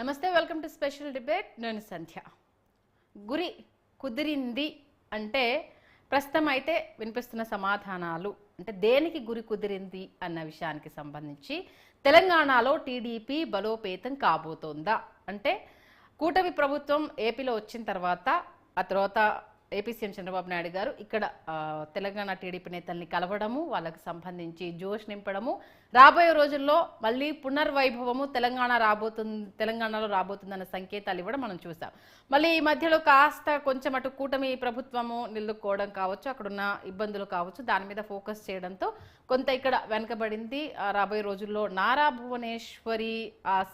నమస్తే, welcome to special debate. నేను సంధ్య. గురి కుదిరింది అంటే ప్రస్తుతం అయితే వినిపిస్తున్న సమాధానాలు అంటే దేనికి గురి కుదిరింది అన్న విషయానికి సంబంధించి తెలంగాణలో టీడీపీ బలోపేతం కాబోతోందా అంటే కూటమి ప్రభుత్వం ఏపీలో వచ్చిన తర్వాత ఆ తర్వాత ఏపీ సీఎం చంద్రబాబు నాయుడు గారు ఇక్కడ తెలంగాణ టీడీపీ నేతల్ని కలవడము, వాళ్ళకి సంబంధించి జోష్ నింపడము, రాబోయే రోజుల్లో మళ్ళీ పునర్వైభవము తెలంగాణలో రాబోతుందన్న సంకేతాలు ఇవ్వడం మనం చూసాం. మళ్ళీ ఈ మధ్యలో కాస్త కొంచెం అటు కూటమి ప్రభుత్వము నిలుక్కోవడం కావచ్చు, అక్కడున్న ఇబ్బందులు కావచ్చు, దాని మీద ఫోకస్ చేయడంతో కొంత ఇక్కడ వెనకబడింది. రాబోయే రోజుల్లో నారా భువనేశ్వరి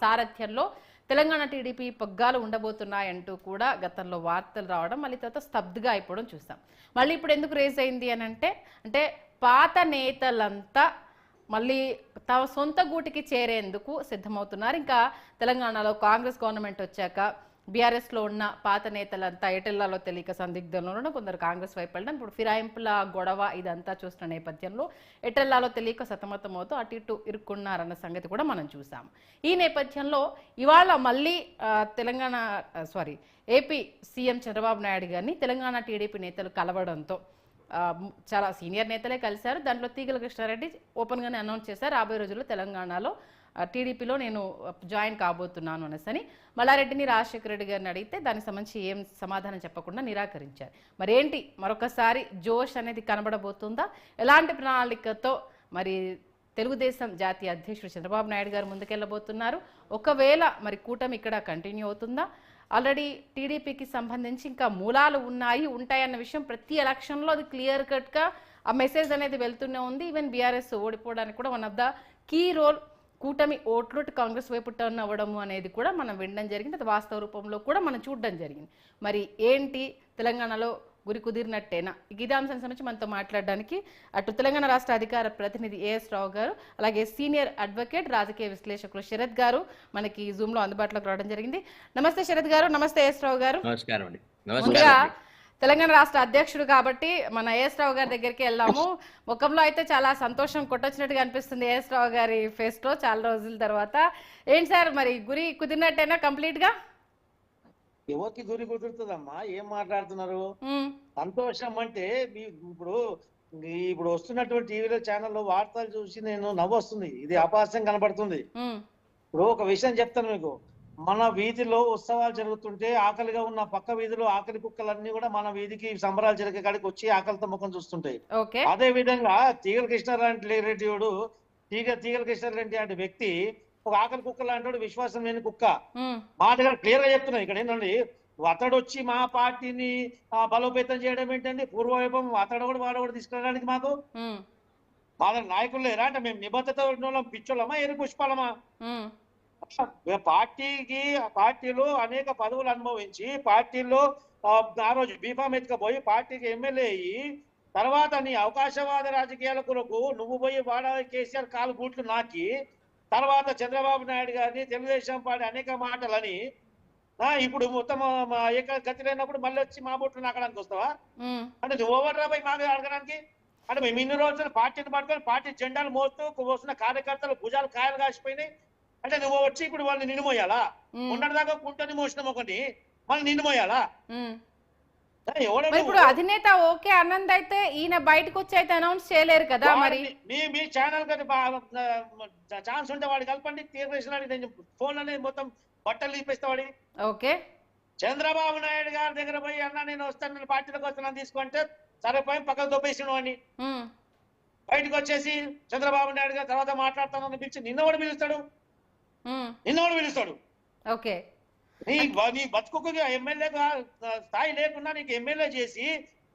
సారథ్యంలో తెలంగాణ టీడీపీ పగ్గాలు ఉండబోతున్నాయంటూ కూడా గతంలో వార్తలు రావడం, మళ్ళీ తర్వాత స్తబ్దుగా అయిపోవడం చూసాం. మళ్ళీ ఇప్పుడు ఎందుకు రేజ్ అయింది అని అంటే పాత నేతలంతా మళ్ళీ తమ సొంత గూటికి చేరేందుకు సిద్ధమవుతున్నారు. ఇంకా తెలంగాణలో కాంగ్రెస్ గవర్నమెంట్ వచ్చాక బీఆర్ఎస్లో ఉన్న పాత నేతలంతా ఎటెల్లాలో తెలియక సందిగ్ధంలో కొందరు కాంగ్రెస్ వైపు వెళ్ళడం, ఇప్పుడు ఫిరాయింపుల గొడవ ఇదంతా చూస్తున్న నేపథ్యంలో ఎటెల్లాలో తెలియక సతమతమవుతూ అటు ఇటు ఇరుక్కున్నారన్న సంగతి కూడా మనం చూసాం. ఈ నేపథ్యంలో ఇవాళ మళ్ళీ ఏపీ సీఎం చంద్రబాబు నాయుడు గారిని తెలంగాణ టీడీపీ నేతలు కలవడంతో చాలా సీనియర్ నేతలే కలిశారు. దాంట్లో తీగల కృష్ణారెడ్డి ఓపెన్గానే అనౌన్స్ చేశారు, రాబోయే రోజుల్లో తెలంగాణలో టీడీపీలో నేను జాయిన్ కాబోతున్నాను అనేసి. మల్లారెడ్డిని రాజశేఖర రెడ్డి గారిని అడిగితే దానికి సంబంధించి ఏం సమాధానం చెప్పకుండా నిరాకరించారు. మరేంటి మరొకసారి జోష్ అనేది కనబడబోతుందా? ఎలాంటి ప్రణాళికతో మరి తెలుగుదేశం జాతీయ అధ్యక్షుడు చంద్రబాబు నాయుడు గారు ముందుకెళ్ళబోతున్నారు? ఒకవేళ మరి కూటమి ఇక్కడ కంటిన్యూ అవుతుందా? ఆల్రెడీ టీడీపీకి సంబంధించి ఇంకా మూలాలు ఉంటాయన్న విషయం ప్రతి ఎలక్షన్లో అది క్లియర్ కట్గా ఆ మెసేజ్ అనేది వెళ్తూనే ఉంది. ఈవెన్ బీఆర్ఎస్ ఓడిపోవడానికి కూడా one of the key role కూటమి ఓట్లు కాంగ్రెస్ వైపు టర్న్ అవ్వడము అనేది కూడా మనం వినడం జరిగింది. అది వాస్తవ రూపంలో కూడా మనం చూడడం జరిగింది. మరి ఏంటి తెలంగాణలో గురి కుదిరినట్టేనా? ఇదే అంశానికి సంబంధించి మనతో మాట్లాడడానికి అటు తెలంగాణ రాష్ట్ర అధికార ప్రతినిధి ఏఎస్ రావు గారు, అలాగే సీనియర్ అడ్వకేట్ రాజకీయ విశ్లేషకులు శరత్ గారు మనకి జూమ్ లో అందుబాటులోకి రావడం జరిగింది. నమస్తే శరత్ గారు. నమస్తే ఏఎస్ రావు గారు. నమస్కారం అండి. ముందుగా తెలంగాణ రాష్ట్ర అధ్యక్షుడు కాబట్టి మన ఏఎస్ రావు గారి దగ్గరికి వెళ్దాము. ముఖంలో అయితే చాలా సంతోషం కొట్టొచ్చినట్టుగా అనిపిస్తుంది ఏఎస్ రావు గారి ఫేస్ లో చాలా రోజుల తర్వాత. ఏంటి సార్ మరి గురి కుదిరినట్టేనా కంప్లీట్ గా? ఎవరికి గురి కుదురుతుందమ్మా? ఏం మాట్లాడుతున్నారు? సంతోషం అంటే ఇప్పుడు వస్తున్నటువంటి టీవీలో ఛానల్లో వార్తలు చూసి నేను నవ్వు వస్తుంది. ఇది అపహాస్యం కనబడుతుంది. ఇప్పుడు ఒక విషయం చెప్తాను మీకు. మన వీధిలో ఉత్సవాలు జరుగుతుంటే ఆకలిగా ఉన్న పక్క వీధిలో ఆకలి కుక్కలన్నీ కూడా మన వీధికి సంబరాలు జరిగే కాడికి వచ్చి ఆకలితో ముఖం చూస్తుంటాయి. అదే విధంగా తీగల కృష్ణారెడ్డి అంటే వ్యక్తి ఒక ఆకలి కుక్క లాంటి విశ్వాసం లేని కుక్క. మా దగ్గర క్లియర్ గా చెప్తున్నాయి. ఇక్కడ ఏంటండి, అతడు వచ్చి మా పార్టీని బలోపేతం చేయడం ఏంటండి? పూర్వవైభవం అతడు కూడా వాడు కూడా తీసుకెళ్ళడానికి మాకు మా దగ్గర నాయకులు లేరా? అంటే మేము నిబద్ధత పిచ్చోళ్ళమా ఎరు పుష్పాలమా? పార్టీలో అనేక పదవులు అనుభవించి పార్టీలో ఆ రోజు బీఫామ్ ఎత్తుకపోయి పార్టీకి ఎమ్మెల్యే అయ్యి తర్వాత నీ అవకాశవాద రాజకీయాల కొరకు నువ్వు పోయి కేసీఆర్ కాలు బూట్లు నాకి తర్వాత చంద్రబాబు నాయుడు గారిని తెలుగుదేశం పార్టీ అనేక మాటలని ఇప్పుడు మొత్తం గతి లేనప్పుడు మళ్ళీ వచ్చి మా బూట్లు నాకడానికి వస్తావా? అంటే నువ్వు ఓవర్ రాబోయి మాకు అడగడానికి? అంటే మేము ఇన్ని రోజులు పార్టీని పట్టుకొని పార్టీ జెండాలు మోస్తూ వస్తున్న కార్యకర్తలు భుజాలు కాయలు కాసిపోయినాయి. అంటే నువ్వు వచ్చి ఇప్పుడు వాళ్ళని నిన్నుమోయాలా? ఉన్నదాకా కుంటని మోసిన ఒకటి మళ్ళీ నిన్నుమోయాలా? ఇప్పుడు అధినేత ఓకే అన్నది అయితే ఈయన బయటకు వచ్చి అయితే అనౌన్స్ చేయలేరు కదా. మరి మీ ఛానల్ ఛాన్స్ ఉంటే వాడు కలపండి. తీర్చేసిన ఫోన్ అనేది మొత్తం బట్టలు తీపిస్తావాడి. ఓకే, చంద్రబాబు నాయుడు గారి దగ్గర పోయి అన్న నేను వస్తాను, నేను పార్టీలోకి వస్తాను తీసుకుంటే సరే పోయి పక్కకు దొబ్బేసిన వాడిని బయటకు వచ్చేసి చంద్రబాబు నాయుడు గారు తర్వాత మాట్లాడతానని పిలిచి నిన్నవాడు పిలుస్తాడు. ఓకే, నీ బతుకు ఎమ్మెల్యేగా స్థాయి లేకుండా నీకు ఎమ్మెల్యే చేసి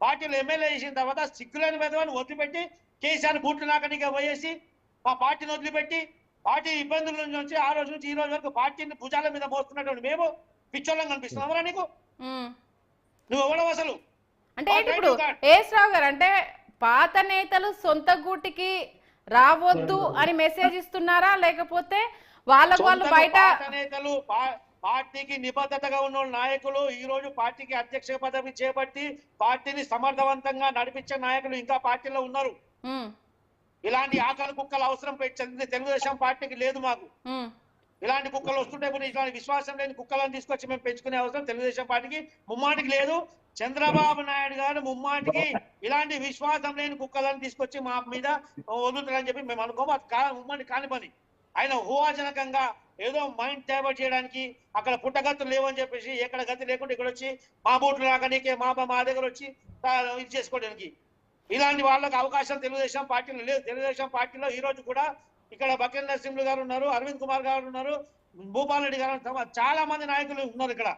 పార్టీలో ఎమ్మెల్యే చేసిన తర్వాత సిగ్గులేని విధవాన్ని వదిలిపెట్టి కేసీఆర్ బూట్లు నాకనిగా పోయేసి మా పార్టీని వదిలిపెట్టి పార్టీ ఇబ్బందుల నుంచి ఆ రోజు నుంచి ఈ రోజు వరకు పార్టీని భుజాల మీద మోస్తున్నటువంటి మేము పిచ్చోళ్ళం కనిపిస్తున్నామరా నీకు? నువ్వు ఎవడవు అసలు? అంటే ఇప్పుడు ఏఎస్ రావు గారు అంటే పాత నేతలు సొంత గూటికి రావద్దు అని మెసేజ్ ఇస్తున్నారా, లేకపోతే వాళ్ళకు వాళ్ళు బయట నేతలు పార్టీకి నిబద్ధతగా ఉన్న నాయకులు ఈ రోజు పార్టీకి అధ్యక్ష పదవి చేపట్టి పార్టీని సమర్థవంతంగా నడిపించే నాయకులు ఇంకా పార్టీలో ఉన్నారు. ఇలాంటి ఆకలి కుక్కల అవసరం తెలుగుదేశం పార్టీకి లేదు. మాకు ఇలాంటి కుక్కలు వస్తుంటే కూడా ఇలాంటి విశ్వాసం లేని కుక్కలను తీసుకొచ్చి మేము పెంచుకునే అవసరం తెలుగుదేశం పార్టీకి ముమ్మాటికి లేదు. చంద్రబాబు నాయుడు గారు ముమ్మాటికి ఇలాంటి విశ్వాసం లేని కుక్కలను తీసుకొచ్చి మా మీద వదులుతారని చెప్పి మేము అనుకోము. అది ముమ్మాటి కాని పని. ఆయన ఊహాజనకంగా ఏదో మైండ్ డైవర్ట్ చేయడానికి అక్కడ పుట్టగతులు లేవని చెప్పేసి ఎక్కడ గతి లేకుండా ఇక్కడ వచ్చి మా బూట్లు రాకనీకే మా దగ్గర వచ్చి ఇది చేసుకోవడానికి ఇలాంటి వాళ్ళకి అవకాశం తెలుగుదేశం పార్టీలో లేదు. తెలుగుదేశం పార్టీలో ఈ రోజు కూడా ఇక్కడ బకెల్ నరసింహులు గారు ఉన్నారు, అరవింద్ కుమార్ గారు ఉన్నారు, భూపాల్ రెడ్డి గారు, చాలా మంది నాయకులు ఉన్నారు. ఇక్కడ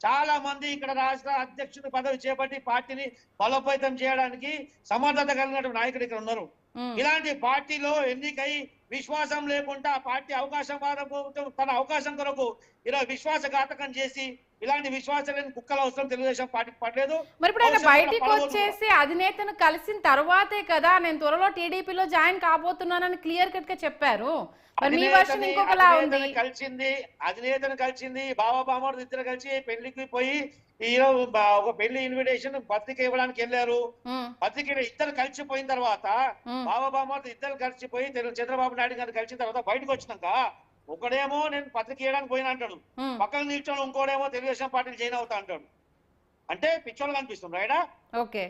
చాలా మంది ఇక్కడ రాష్ట్ర అధ్యక్షుడి పదవి చేపట్టి పార్టీని బలోపేతం చేయడానికి సమర్థత కలిగినటువంటి నాయకులు ఇక్కడ ఉన్నారు. ఇలాంటి పార్టీలో ఎన్నికై విశ్వాసం లేకుండా పార్టీ అవకాశవాద తన అవకాశం కొరకు ఇలా విశ్వాసఘాతకం చేసి ఇలాంటి విశ్వాసం లేని కుక్కల అవసరం తెలుగుదేశం పార్టీకి పడలేదు. మరి ఇప్పుడు ఆయన బయటికి వచ్చేసి అధినేతను కలిసిన తర్వాతే కదా నేను త్వరలో టీడీపీలో జాయిన్ కాబోతున్నానని క్లియర్ కట్ గా చెప్పారు. మరి మీ వర్షన్ ఇంకొకలా ఉంది. అధినేతను కలిసింది బాబా బామోడు ఇద్దరు కలిసి పెళ్లికి పోయి ఒక పెళ్లి ఇన్విటేషన్ పత్రిక ఇవ్వడానికి వెళ్ళారు. పత్రిక ఇద్దరు కలిసిపోయిన తర్వాత బాబా బామోడు ఇద్దరు కలిసిపోయి చంద్రబాబు నాయుడు గారు కలిసిన తర్వాత బయటకు వచ్చినాక ఒకడేమో నేను పత్రిక ఇవ్వడానికి పోయిన అంటాడు, పక్కన నిల్చొని ఇంకోడేమో తెలుగుదేశం పార్టీలు జాయిన్ అవుతా అంటాడు. అంటే పిచ్చోళ్ళు కనిపిస్తుంది రైడా. ఓకే,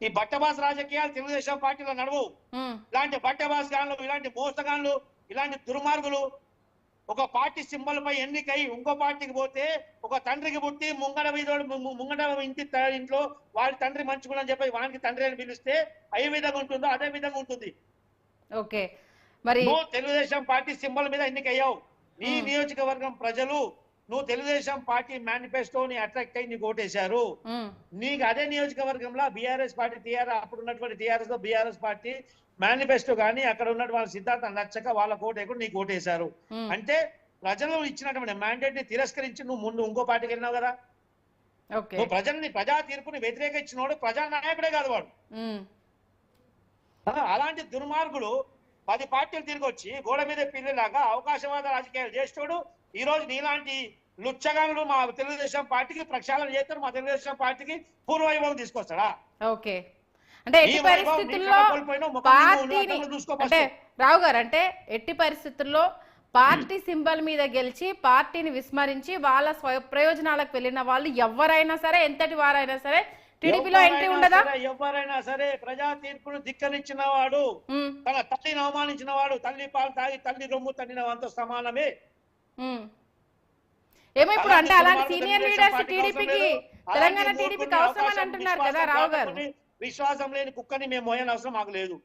ఈ బట్టబాస్ రాజకీయాలు తెలుగుదేశం పార్టీలో నడవు. ఇలాంటి బట్టబాస్ గాన్లు, ఇలాంటి మోసగాన్లు, ఇలాంటి దుర్మార్గులు ఒక పార్టీ సింబల్ పై ఎన్నికై ఇంకో పార్టీకి పోతే ఒక తండ్రికి పుట్టి ముంగడ ఇంట్లో వాడి తండ్రి మంచుకుని చెప్పి వానికి తండ్రి అని పిలిస్తే ఏ విధంగా ఉంటుందో అదే విధంగా ఉంటుంది. ఓకే, మరి నువ్వు తెలుగుదేశం పార్టీ సింబల్ మీద ఎన్నికయ్యావు. నీ నియోజకవర్గం ప్రజలు నువ్వు తెలుగుదేశం పార్టీ మేనిఫెస్టోని అట్రాక్ట్ అయ్యి నీకు ఓటేశారు. నీకు అదే నియోజకవర్గంలో బీఆర్ఎస్ పార్టీ అప్పుడు ఉన్నటువంటి టీఆర్ఎస్ లో బీఆర్ఎస్ పార్టీ మేనిఫెస్టో కానీ అక్కడ ఉన్నటువంటి సిద్ధాంతం నచ్చక వాళ్ళ ఓటేయకుండా నీకు ఓటేశారు. అంటే ప్రజలు ఇచ్చినటువంటి మ్యాండేట్ ని తిరస్కరించి నువ్వు ముందు ఇంకో పార్టీకి వెళ్ళినావు కదా. నువ్వు ప్రజా తీర్పుని వ్యతిరేకించినోడు ప్రజా నాయకుడే కాదు వాడు. అలాంటి దుర్మార్గులు 10 పార్టీలు తిరిగి వచ్చి గోడ మీద పిల్లిలాగా అవకాశవాద రాజకీయాలు చేస్తాడు. ఈ రోజు నీలాంటి లుచ్చగానులు మా తెలుగుదేశం పార్టీకి ప్రక్షాళన చేస్తారు, మా తెలుగుదేశం పార్టీకి పూర్వవైభవం తీసుకొస్తాడా? ఓకే, అంటే ఎట్టి పరిస్థితుల్లో పార్టీని అంటే రావు గారు అంటే ఎట్టి పరిస్థితుల్లో పార్టీ సింబల్ మీద గెలిచి పార్టీని విస్మరించి వాళ్ళ ప్రయోజనాలకు వెళ్ళిన వాళ్ళు ఎవరైనా సరే ఎంతటి వారైనా సరే టీడీపీలో ఎంట్రీ ఉండదా? ఎవరైనా సరే ప్రజా తీర్పును ధిక్కరించిన వాడు, తన తల్లిని అవమానించిన వాడు, తల్లి పాలు తాగి తల్లి రొమ్ము తన్నిన అంత సమానమే. ఏమో ఇప్పుడు అంటే అలాంటి సీనియర్ లీడర్స్ టీడీపీకి తెలంగాణ టీడీపీకి అవసరం అని అంటున్నారు కదా రావు గారు. విశ్వాసం లేని కుక్కని మేము మోయని అవసరం మాకు లేదు.